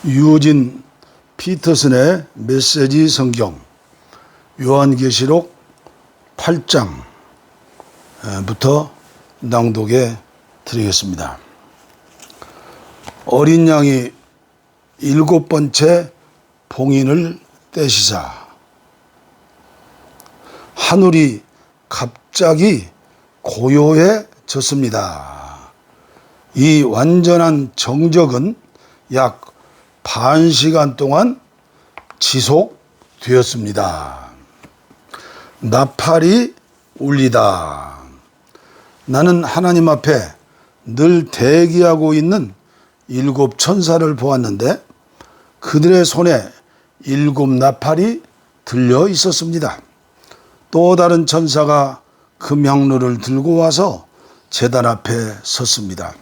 유진 피터슨의 메시지 성경 요한계시록 8장부터 낭독해 드리겠습니다. 어린 양이 7번째 봉인을 떼시사 하늘이 갑자기 고요해졌습니다. 이 완전한 정적은 약 반 시간 동안 지속되었습니다. 나팔이 울리다. 나는 하나님 앞에 늘 대기하고 있는 7 천사를 보았는데 그들의 손에 7 나팔이 들려 있었습니다. 또 다른 천사가 금향로를 들고 와서 제단 앞에 섰습니다.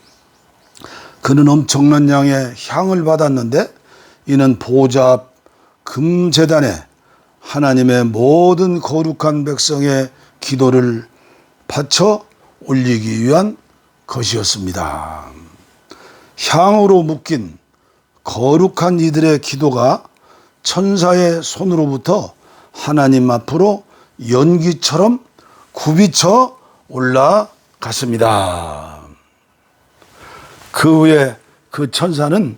그는 엄청난 양의 향을 받았는데 이는 보좌 앞 금제단에 하나님의 모든 거룩한 백성의 기도를 바쳐 올리기 위한 것이었습니다. 향으로 묶인 거룩한 이들의 기도가 천사의 손으로부터 하나님 앞으로 연기처럼 굽이쳐 올라갔습니다. 그 후에 그 천사는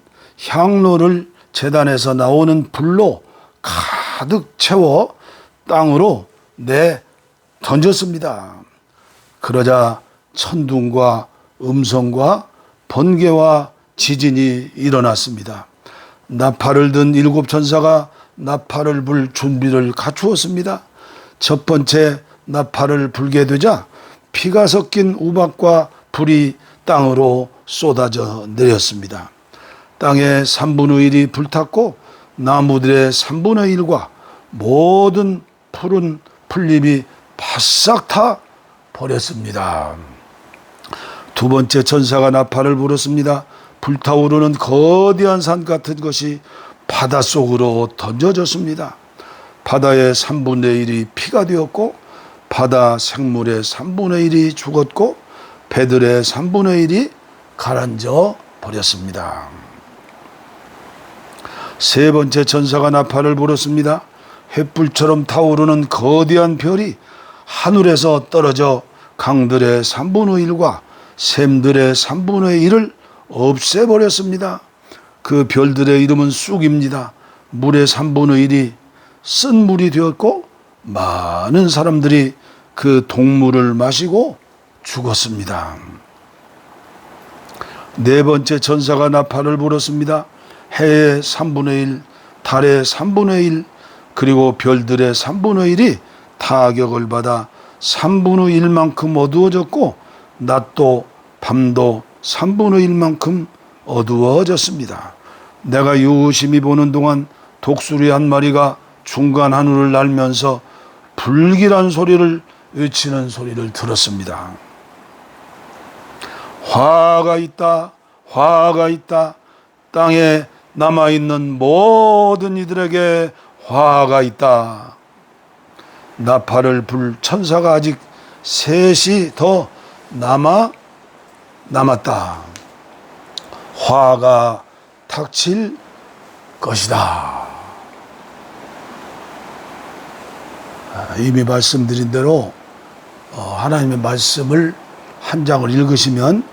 향로를 제단에서 나오는 불로 가득 채워 땅으로 내 던졌습니다. 그러자 천둥과 음성과 번개와 지진이 일어났습니다. 나팔을 든 7 천사가 나팔을 불 준비를 갖추었습니다. 첫 번째 나팔을 불게 되자 피가 섞인 우박과 불이 땅으로 쏟아져 내렸습니다. 땅의 3분의 1이 불탔고 나무들의 3분의 1과 모든 푸른 풀잎이 바싹 타 버렸습니다. 두 번째 천사가 나팔을 불었습니다. 불타오르는 거대한 산 같은 것이 바닷속으로 던져졌습니다. 바다의 3분의 1이 피가 되었고 바다 생물의 3분의 1이 죽었고 배들의 3분의 1이 가라앉아 버렸습니다. 세 번째 천사가 나팔을 불었습니다. 횃불처럼 타오르는 거대한 별이 하늘에서 떨어져 강들의 3분의 1과 샘들의 3분의 1을 없애버렸습니다. 그 별들의 이름은 쑥입니다. 물의 3분의 1이 쓴 물이 되었고 많은 사람들이 그 동물을 마시고 죽었습니다. 네 번째 천사가 나팔을 불었습니다. 해의 3분의 1, 달의 3분의 1, 그리고 별들의 3분의 1이 타격을 받아 3분의 1만큼 어두워졌고 낮도 밤도 3분의 1만큼 어두워졌습니다. 내가 유심히 보는 동안 독수리 한 마리가 중간 하늘을 날면서 불길한 소리를 외치는 소리를 들었습니다. 화가 있다, 화가 있다. 땅에 남아있는 모든 이들에게 화가 있다. 나팔을 불 천사가 아직 셋이 더 남았다. 화가 닥칠 것이다. 이미 말씀드린 대로 하나님의 말씀을 한 장을 읽으시면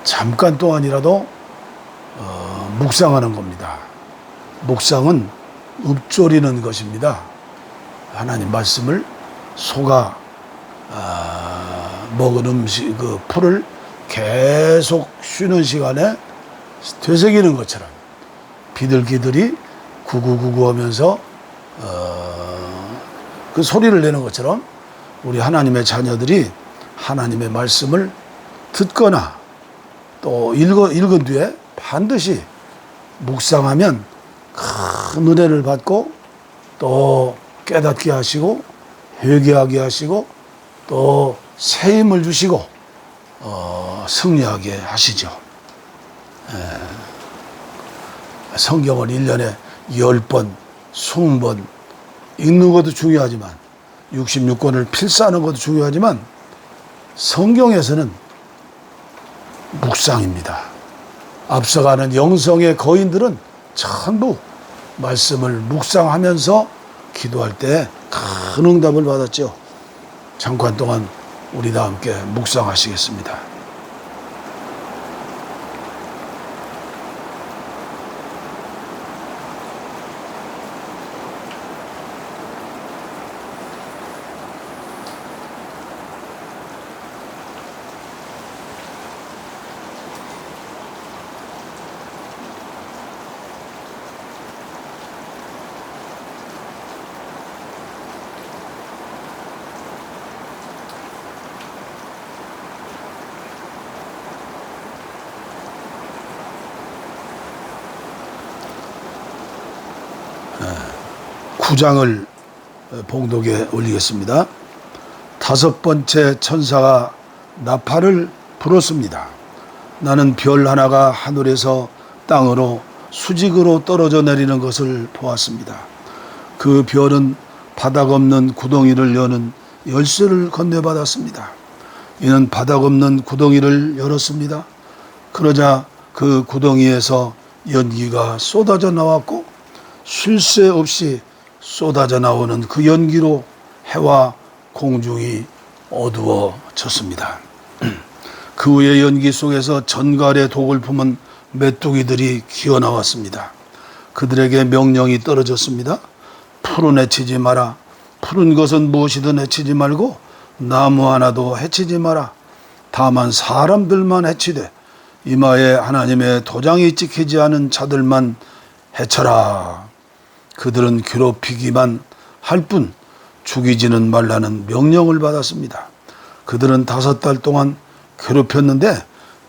잠깐 동안이라도 묵상하는 겁니다. 묵상은 읊조리는 것입니다. 하나님 말씀을 속아 먹은 음식, 그 풀을 계속 쉬는 시간에 되새기는 것처럼 비둘기들이 구구구구 하면서 그 소리를 내는 것처럼 우리 하나님의 자녀들이 하나님의 말씀을 듣거나 또 읽은 뒤에 반드시 묵상하면 큰 은혜를 받고 또 깨닫게 하시고 회개하게 하시고 또 새 힘을 주시고 승리하게 하시죠. 성경을 1년에 10번, 20번 읽는 것도 중요하지만 66권을 필사하는 것도 중요하지만 성경에서는 묵상입니다. 앞서가는 영성의 거인들은 전부 말씀을 묵상하면서 기도할 때 큰 응답을 받았죠. 잠깐 동안 우리 다 함께 묵상하시겠습니다. 구장을 봉독에 올리겠습니다. 다섯 번째 천사가 나팔을 불었습니다. 나는 별 하나가 하늘에서 땅으로 수직으로 떨어져 내리는 것을 보았습니다. 그 별은 바닥 없는 구덩이를 여는 열쇠를 건네받았습니다. 이는 바닥 없는 구덩이를 열었습니다. 그러자 그 구덩이에서 연기가 쏟아져 나왔고 쉴 새 없이 쏟아져 나오는 그 연기로 해와 공중이 어두워졌습니다. 그 후에 연기 속에서 전갈의 독을 품은 메뚜기들이 기어나왔습니다. 그들에게 명령이 떨어졌습니다. 풀은 해치지 마라. 푸른 것은 무엇이든 해치지 말고 나무 하나도 해치지 마라. 다만 사람들만 해치되 이마에 하나님의 도장이 찍히지 않은 자들만 해쳐라. 그들은 괴롭히기만 할 뿐 죽이지는 말라는 명령을 받았습니다. 그들은 5달 동안 괴롭혔는데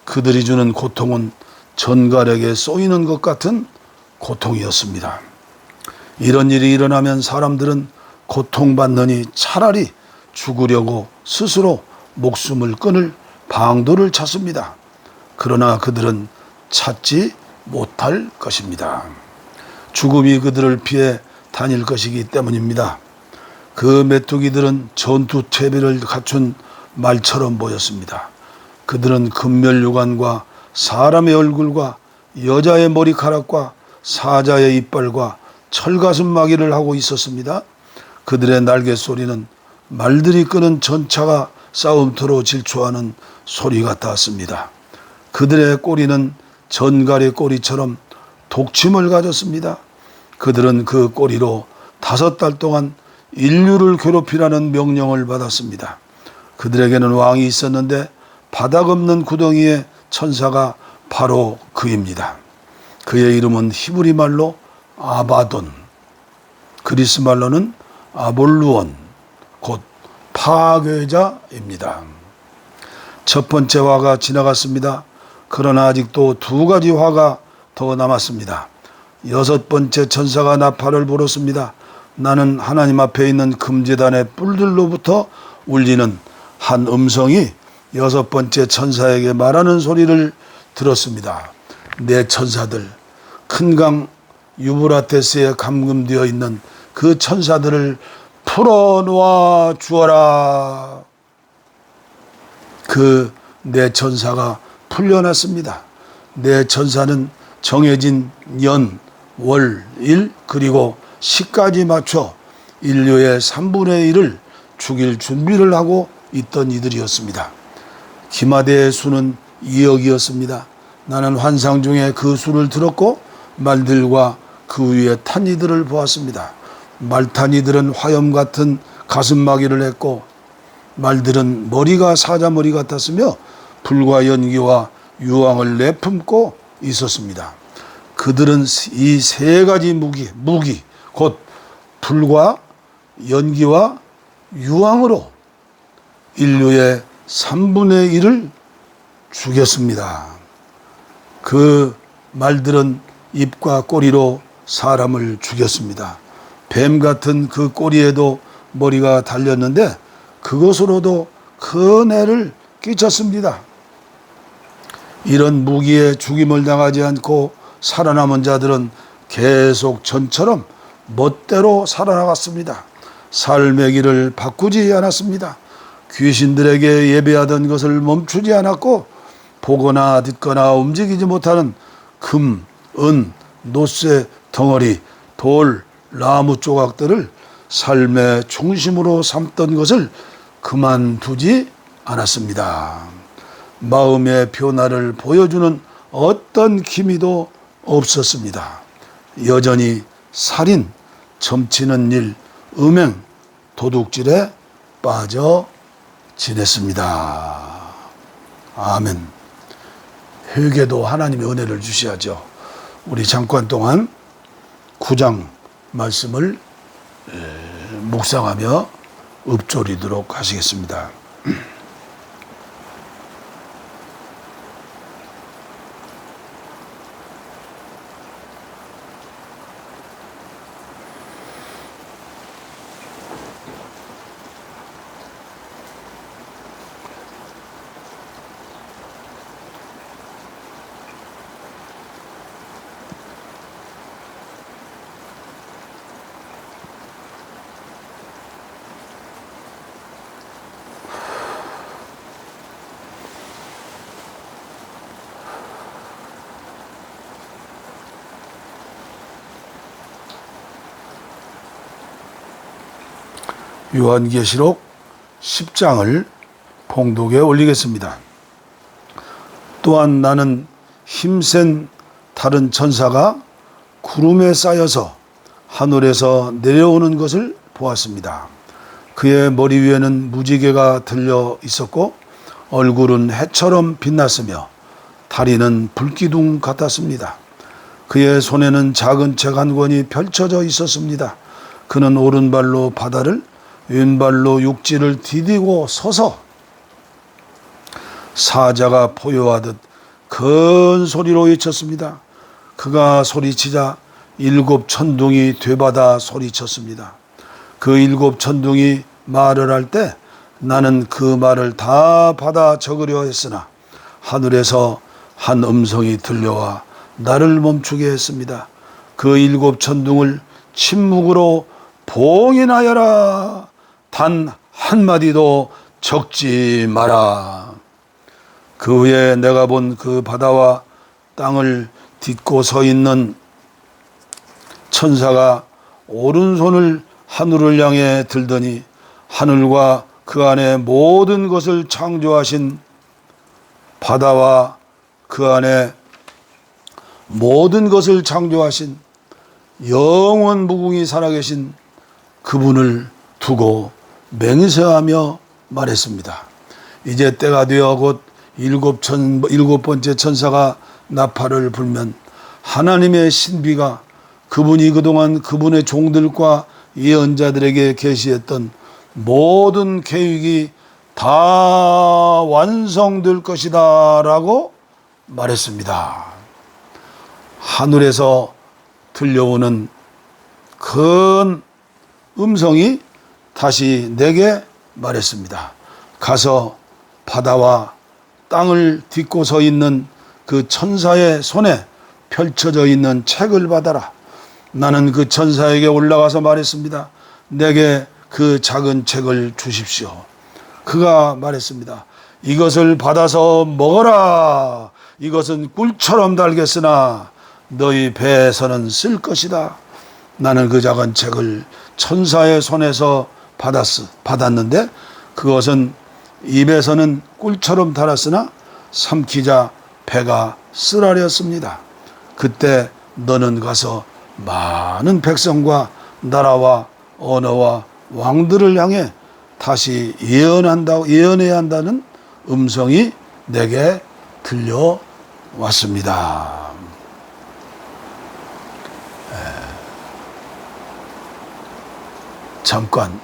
그들이 주는 고통은 전갈에게 쏘이는 것 같은 고통이었습니다. 이런 일이 일어나면 사람들은 고통받느니 차라리 죽으려고 스스로 목숨을 끊을 방도를 찾습니다. 그러나 그들은 찾지 못할 것입니다. 죽음이 그들을 피해 다닐 것이기 때문입니다. 그 메뚜기들은 전투 채비를 갖춘 말처럼 보였습니다. 그들은 금멸유관과 사람의 얼굴과 여자의 머리카락과 사자의 이빨과 철가슴마기를 하고 있었습니다. 그들의 날개 소리는 말들이 끄는 전차가 싸움터로 질주하는 소리 같았습니다. 그들의 꼬리는 전갈의 꼬리처럼 독침을 가졌습니다. 그들은 그 꼬리로 5달 동안 인류를 괴롭히라는 명령을 받았습니다. 그들에게는 왕이 있었는데 바닥 없는 구덩이의 천사가 바로 그입니다. 그의 이름은 히브리 말로 아바돈, 그리스 말로는 아볼루온, 곧 파괴자입니다. 첫 번째 화가 지나갔습니다. 그러나 아직도 2가지 화가 더 남았습니다. 6번째 천사가 나팔을 불었습니다. 나는 하나님 앞에 있는 금제단의 뿔들로부터 울리는 한 음성이 6번째 천사에게 말하는 소리를 들었습니다. 내 천사들, 큰 강 유브라테스에 감금되어 있는 그 천사들을 풀어놓아 주어라. 그 내 천사가 풀려났습니다. 내 천사는 정해진 년, 월, 일, 그리고 시까지 맞춰 인류의 3분의 1을 죽일 준비를 하고 있던 이들이었습니다. 기마대의 수는 2억이었습니다. 나는 환상 중에 그 수를 들었고 말들과 그 위에 탄 이들을 보았습니다. 말 탄 이들은 화염 같은 가슴마기를 했고 말들은 머리가 사자머리 같았으며 불과 연기와 유황을 내품고 있었습니다. 그들은 이 3가지 무기 곧 불과 연기와 유황으로 인류의 3분의 1을 죽였습니다. 그 말들은 입과 꼬리로 사람을 죽였습니다. 뱀 같은 그 꼬리에도 머리가 달렸는데 그것으로도 큰 해를 끼쳤습니다. 이런 무기에 죽임을 당하지 않고 살아남은 자들은 계속 전처럼 멋대로 살아나갔습니다. 삶의 길을 바꾸지 않았습니다. 귀신들에게 예배하던 것을 멈추지 않았고 보거나 듣거나 움직이지 못하는 금, 은, 노쇠 덩어리, 돌, 나무 조각들을 삶의 중심으로 삼던 것을 그만두지 않았습니다. 마음의 변화를 보여주는 어떤 기미도 없었습니다. 여전히 살인, 점치는 일, 음행, 도둑질에 빠져 지냈습니다. 아멘. 회개도 하나님의 은혜를 주셔야죠. 우리 잠깐 동안 9장 말씀을 묵상하며 읊조리도록 하시겠습니다. 요한계시록 10장을 봉독에 올리겠습니다. 또한 나는 힘센 다른 천사가 구름에 쌓여서 하늘에서 내려오는 것을 보았습니다. 그의 머리 위에는 무지개가 들려 있었고 얼굴은 해처럼 빛났으며 다리는 불기둥 같았습니다. 그의 손에는 작은 책 한 권이 펼쳐져 있었습니다. 그는 오른발로 바다를 왼발로 육지를 디디고 서서 사자가 포효하듯 큰 소리로 외쳤습니다. 그가 소리치자 7 천둥이 되받아 소리쳤습니다. 그 7 천둥이 말을 할 때 나는 그 말을 다 받아 적으려 했으나 하늘에서 한 음성이 들려와 나를 멈추게 했습니다. 그 7 천둥을 침묵으로 봉인하여라. 단 한마디도 적지 마라. 그 후에 내가 본 그 바다와 땅을 딛고 서 있는 천사가 오른손을 하늘을 향해 들더니 하늘과 그 안에 모든 것을 창조하신 바다와 그 안에 모든 것을 창조하신 영원 무궁히 살아계신 그분을 두고 맹세하며 말했습니다. 이제 때가 되어 곧 7번째 천사가 나팔을 불면 하나님의 신비가 그분이 그동안 그분의 종들과 예언자들에게 계시했던 모든 계획이 다 완성될 것이다 라고 말했습니다. 하늘에서 들려오는 큰 음성이 다시 내게 말했습니다. 가서 바다와 땅을 딛고 서 있는 그 천사의 손에 펼쳐져 있는 책을 받아라. 나는 그 천사에게 올라가서 말했습니다. 내게 그 작은 책을 주십시오. 그가 말했습니다. 이것을 받아서 먹어라. 이것은 꿀처럼 달겠으나 너희 배에서는 쓸 것이다. 나는 그 작은 책을 천사의 손에서 받았는데 그것은 입에서는 꿀처럼 달았으나 삼키자 배가 쓰라렸습니다. 그때 너는 가서 많은 백성과 나라와 언어와 왕들을 향해 다시 예언해야 한다는 음성이 내게 들려왔습니다. 잠깐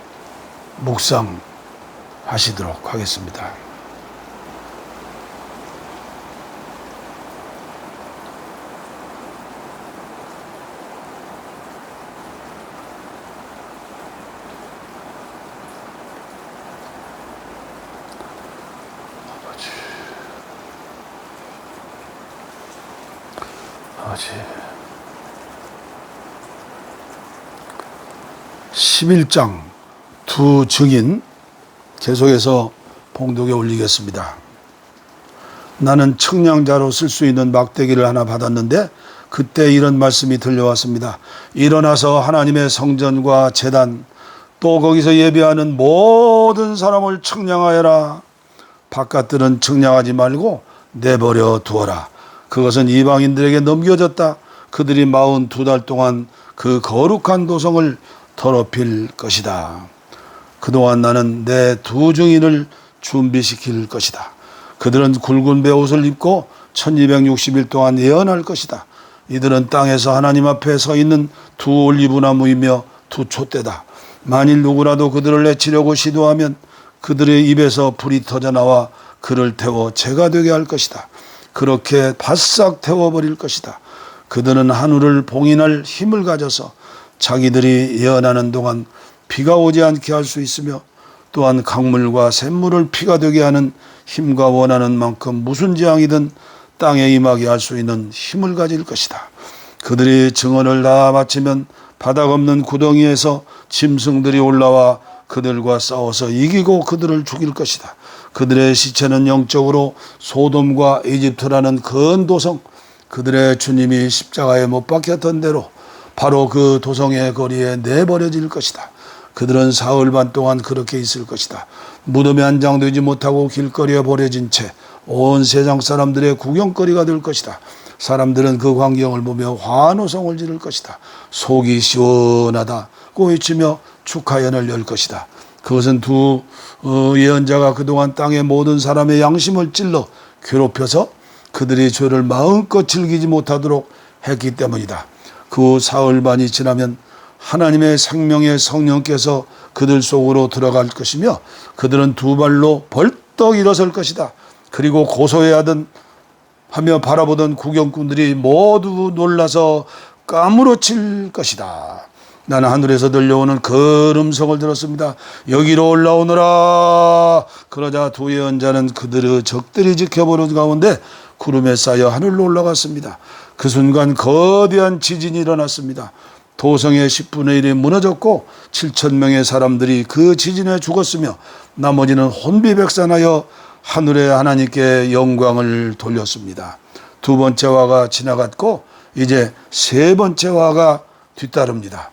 묵상하시도록 하겠습니다. 아버지 11장 두 증인 계속해서 봉독에 올리겠습니다. 나는 측량자로 쓸 수 있는 막대기를 하나 받았는데 그때 이런 말씀이 들려왔습니다. 일어나서 하나님의 성전과 제단 또 거기서 예배하는 모든 사람을 측량하여라. 바깥들은 측량하지 말고 내버려 두어라. 그것은 이방인들에게 넘겨졌다. 그들이 42달 동안 그 거룩한 도성을 더럽힐 것이다. 그동안 나는 내 두 증인을 준비시킬 것이다. 그들은 굵은 베옷을 입고 1260일 동안 예언할 것이다. 이들은 땅에서 하나님 앞에 서 있는 두 올리브나무이며 두 촛대다. 만일 누구라도 그들을 해치려고 시도하면 그들의 입에서 불이 터져 나와 그를 태워 재가 되게 할 것이다. 그렇게 바싹 태워버릴 것이다. 그들은 하늘을 봉인할 힘을 가져서 자기들이 예언하는 동안 비가 오지 않게 할 수 있으며 또한 강물과 샘물을 피가 되게 하는 힘과 원하는 만큼 무슨 재앙이든 땅에 임하게 할 수 있는 힘을 가질 것이다. 그들이 증언을 다 마치면 바닥 없는 구덩이에서 짐승들이 올라와 그들과 싸워서 이기고 그들을 죽일 것이다. 그들의 시체는 영적으로 소돔과 이집트라는 큰 도성, 그들의 주님이 십자가에 못 박혔던 대로 바로 그 도성의 거리에 내버려질 것이다. 그들은 사흘 반 동안 그렇게 있을 것이다. 무덤에 안장되지 못하고 길거리에 버려진 채 온 세상 사람들의 구경거리가 될 것이다. 사람들은 그 광경을 보며 환호성을 지를 것이다. 속이 시원하다고 외치며 축하연을 열 것이다. 그것은 두 예언자가 그동안 땅의 모든 사람의 양심을 찔러 괴롭혀서 그들이 죄를 마음껏 즐기지 못하도록 했기 때문이다. 그 사흘 반이 지나면 하나님의 생명의 성령께서 그들 속으로 들어갈 것이며 그들은 두 발로 벌떡 일어설 것이다. 그리고 고소해하던 하며 바라보던 구경꾼들이 모두 놀라서 까무러칠 것이다. 나는 하늘에서 들려오는 그 음성을 들었습니다. 여기로 올라오너라. 그러자 두 예언자는 그들의 적들이 지켜보는 가운데 구름에 쌓여 하늘로 올라갔습니다. 그 순간 거대한 지진이 일어났습니다. 도성의 10분의 1이 무너졌고 7,000명의 사람들이 그 지진에 죽었으며 나머지는 혼비백산하여 하늘의 하나님께 영광을 돌렸습니다. 두 번째 화가 지나갔고 이제 세 번째 화가 뒤따릅니다.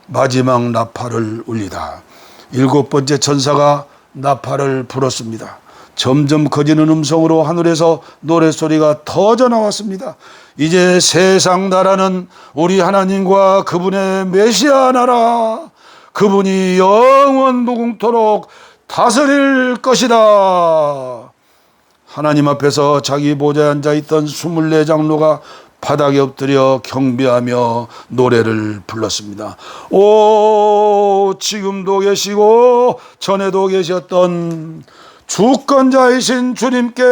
마지막 나팔을 울리다. 일곱 번째 천사가 나팔을 불었습니다. 점점 커지는 음성으로 하늘에서 노랫소리가 터져 나왔습니다. 이제 세상 나라는 우리 하나님과 그분의 메시아 나라, 그분이 영원 무궁토록 다스릴 것이다. 하나님 앞에서 자기 보좌에 앉아있던 24장로가 바닥에 엎드려 경배하며 노래를 불렀습니다. 오, 지금도 계시고 전에도 계셨던 주권자이신 주님께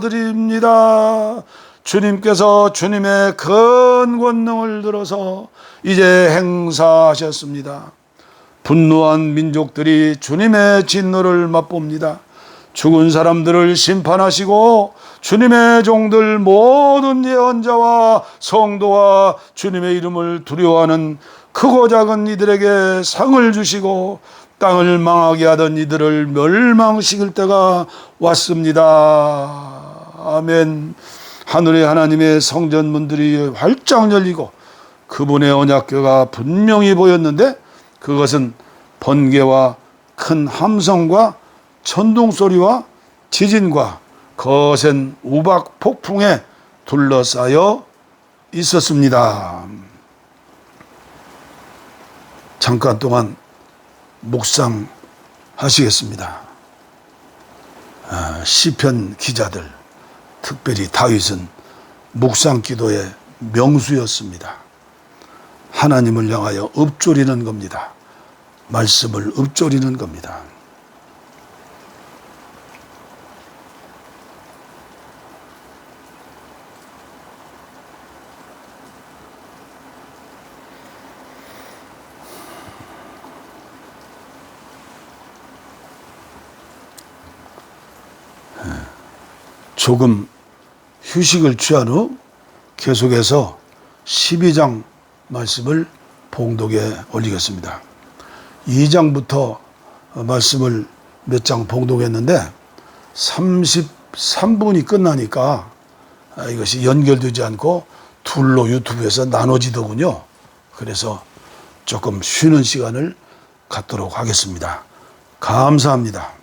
감사드립니다. 주님께서 주님의 큰 권능을 들어서 이제 행사하셨습니다. 분노한 민족들이 주님의 진노를 맛봅니다. 죽은 사람들을 심판하시고 주님의 종들 모든 예언자와 성도와 주님의 이름을 두려워하는 크고 작은 이들에게 상을 주시고 땅을 망하게 하던 이들을 멸망시킬 때가 왔습니다. 아멘. 하늘의 하나님의 성전문들이 활짝 열리고 그분의 언약궤가 분명히 보였는데 그것은 번개와 큰 함성과 천둥소리와 지진과 거센 우박 폭풍에 둘러싸여 있었습니다. 잠깐 동안 묵상하시겠습니다. 시편 기자들, 특별히 다윗은 묵상 기도의 명수였습니다. 하나님을 향하여 읊조리는 겁니다. 말씀을 읊조리는 겁니다. 조금 휴식을 취한 후 계속해서 12장 말씀을 봉독에 올리겠습니다. 2장부터 말씀을 몇 장 봉독했는데 3분이 끝나니까 이것이 연결되지 않고 둘로 유튜브에서 나눠지더군요. 그래서 조금 쉬는 시간을 갖도록 하겠습니다. 감사합니다.